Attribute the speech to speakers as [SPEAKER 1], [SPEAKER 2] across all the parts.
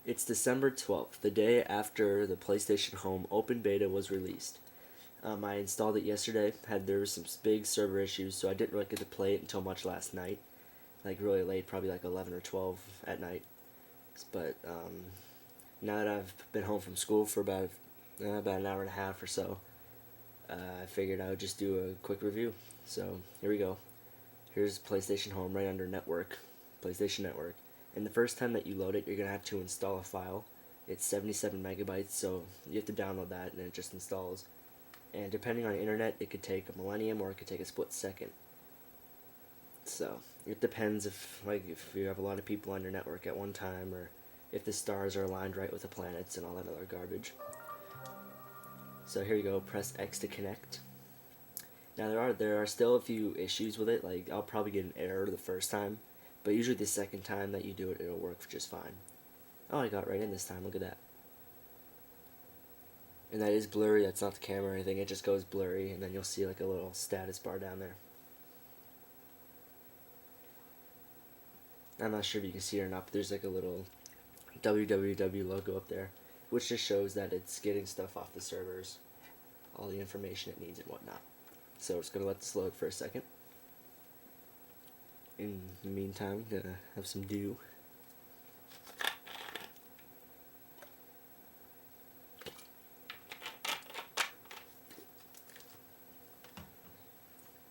[SPEAKER 1] It's December 12th, the day after the PlayStation Home Open Beta was released. I installed it yesterday. There was some big server issues, so I didn't really get to play it until much last night, like really late, probably like 11 or 12 at night. But now that I've been home from school for about an hour and a half or so, I figured I would just do a quick review. So here we go. Here's PlayStation Home right under Network, PlayStation Network. And the first time that you load it, you're gonna have to install a file. It's 77 megabytes, so you have to download that, and it just installs. And depending on the internet, it could take a millennium or it could take a split second. So it depends if you have a lot of people on your network at one time, or if the stars are aligned right with the planets and all that other garbage. So here you go. Press X to connect. Now there are still a few issues with it. Like I'll probably get an error the first time, but usually the second time that you do it, it'll work just fine. Oh, I got right in this time. Look at that. And that is blurry. That's not the camera or anything. It just goes blurry, and then you'll see like a little status bar down there. I'm not sure if you can see it or not, but there's like a little www logo up there, which just shows that it's getting stuff off the servers, all the information it needs and whatnot. So it's going to let this load for a second. In the meantime, I'm going to have some dew.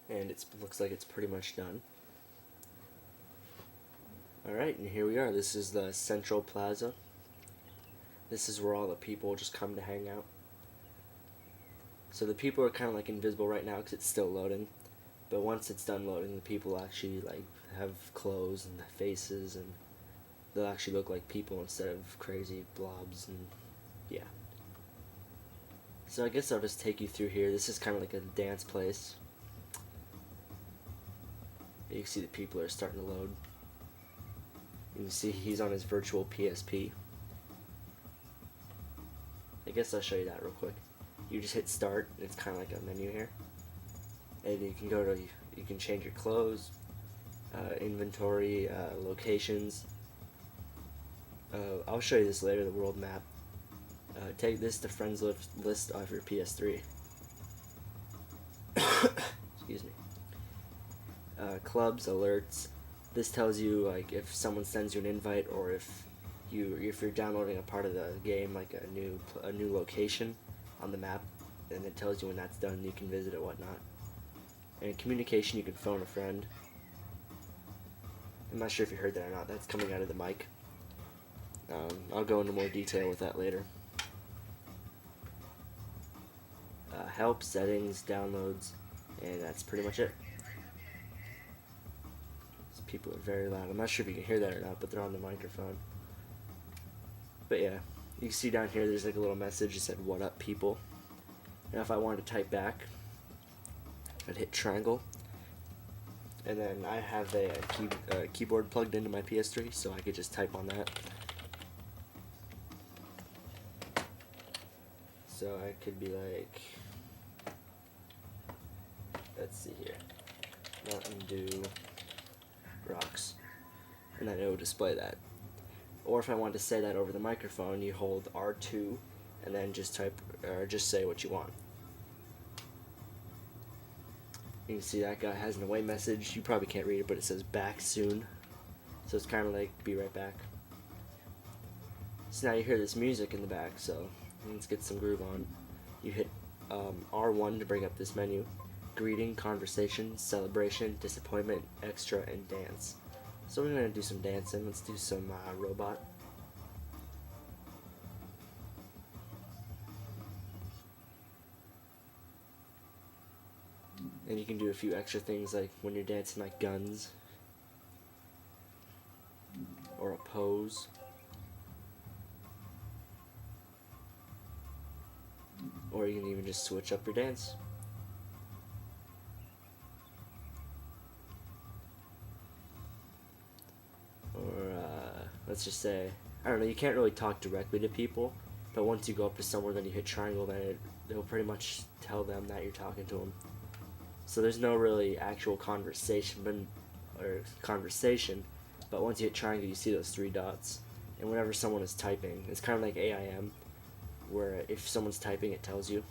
[SPEAKER 1] And it looks like it's pretty much done. Alright, and here we are. This is the Central Plaza. This is where all the people just come to hang out. So the people are kind of like invisible right now because it's still loading. But once it's done loading, the people actually like have clothes and faces, and they'll actually look like people instead of crazy blobs, and yeah. So I guess I'll just take you through here. This is kind of like a dance place. You can see the people are starting to load. You can see he's on his virtual PSP. I guess I'll show you that real quick. You just hit start, and it's kind of like a menu here. And you can change your clothes, inventory, locations. I'll show you this later, the world map. Take this to friends list off your PS3. Excuse me. Clubs, alerts. This tells you like if someone sends you an invite, or if you're downloading a part of the game, like a new location on the map, and it tells you when that's done. You can visit it, whatnot. And communication, you can phone a friend. I'm not sure if you heard that or not. That's coming out of the mic. I'll go into more detail with that later. Help, settings, downloads, and that's pretty much it. These people are very loud. I'm not sure if you can hear that or not, but they're on the microphone. But yeah, you can see down here there's like a little message that said, "What up, people?" Now if I wanted to type back, I'd hit triangle, and then I have a keyboard plugged into my PS3, so I could just type on that. So I could be like, let's see here, Mountain Dew rocks, and then it will display that. Or if I want to say that over the microphone, you hold R2 and then just type, or just say what you want. You can see that guy has an away message. You probably can't read it, but it says back soon. So it's kind of like be right back. So now you hear this music in the back, so let's get some groove on. You hit R1 to bring up this menu. Greeting, conversation, celebration, disappointment, extra, and dance. So we're going to do some dancing. Let's do some robot. And you can do a few extra things like when you're dancing, like guns, or a pose, or you can even just switch up your dance. Or let's just say, I don't know, you can't really talk directly to people, but once you go up to somewhere, then you hit triangle, then it'll pretty much tell them that you're talking to them. So there's no really actual conversation, but once you hit triangle, you see those three dots, And whenever someone is typing, it's kind of like AIM, where if someone's typing, it tells you.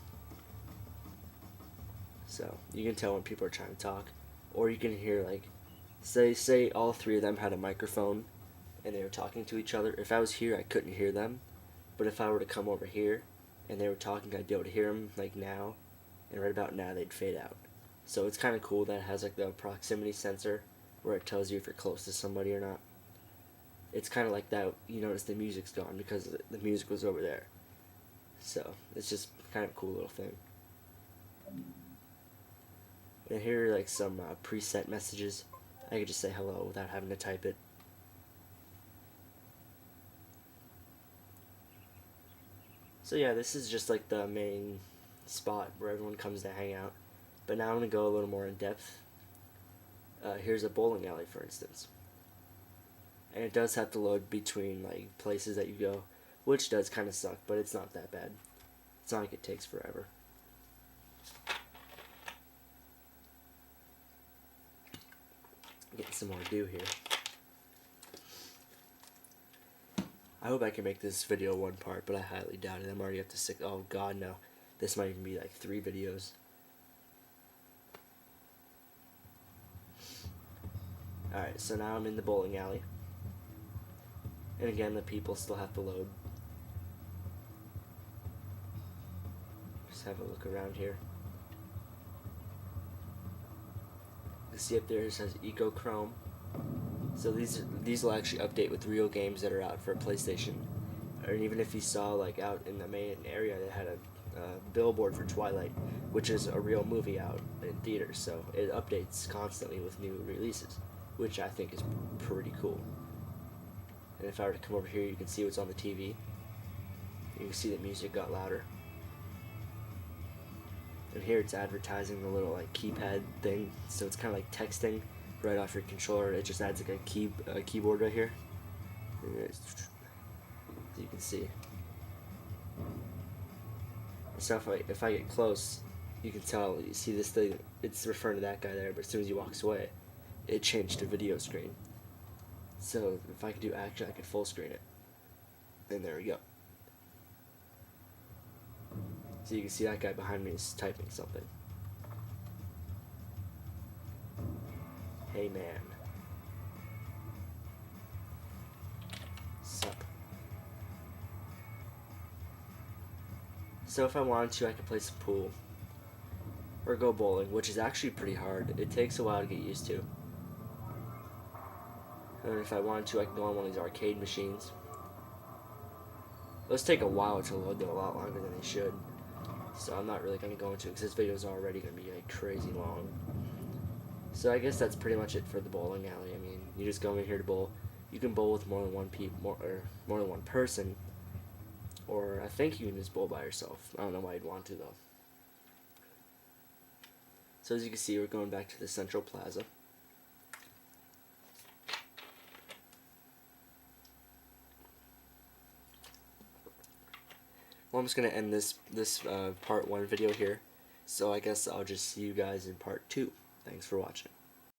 [SPEAKER 1] So you can tell when people are trying to talk, or you can hear like, say all three of them had a microphone, and they were talking to each other. If I was here, I couldn't hear them, but if I were to come over here, and they were talking, I'd be able to hear them like now, and right about now they'd fade out. So it's kind of cool that it has like the proximity sensor, where it tells you if you're close to somebody or not. It's kind of like that. You notice the music's gone because the music was over there. So it's just kind of a cool little thing. And here are like some preset messages. I could just say hello without having to type it. So yeah, this is just like the main spot where everyone comes to hang out. But now I'm going to go a little more in depth. Here's a bowling alley, for instance. And it does have to load between like places that you go, which does kind of suck, but it's not that bad. It's not like it takes forever. Getting some more dew here. I hope I can make this video one part, but I highly doubt it. I'm already up to 6. Oh god, no. This might even be like 3 videos. Alright, so now I'm in the bowling alley. And again, the people still have to load. Just have a look around here. You see up there it says Ecochrome. So these will actually update with real games that are out for PlayStation. Or even if you saw like out in the main area, they had a billboard for Twilight, which is a real movie out in theaters. So it updates constantly with new releases, which I think is pretty cool. And if I were to come over here, you can see what's on the TV. You can see the music got louder. And here it's advertising the little like keypad thing, so it's kind of like texting right off your controller. It just adds like a keyboard right here. So you can see. So if I get close, you can tell. You see this thing? It's referring to that guy there, but as soon as he walks away, it changed to video screen. So if I could do action, I could full screen it. And there we go. So you can see that guy behind me is typing something. Hey man. Sup. So if I wanted to, I could play some pool. Or go bowling, which is actually pretty hard. It takes a while to get used to. And if I wanted to, I could go on one of these arcade machines. Those take a while to load, though, a lot longer than they should. So I'm not really going to go into it because this video is already going to be like crazy long. So I guess that's pretty much it for the bowling alley. I mean, you just go in here to bowl. You can bowl with more than one person, or I think you can just bowl by yourself. I don't know why you'd want to though. So as you can see, we're going back to the Central Plaza. Well, I'm just going to end this part 1 video here. So I guess I'll just see you guys in part 2. Thanks for watching.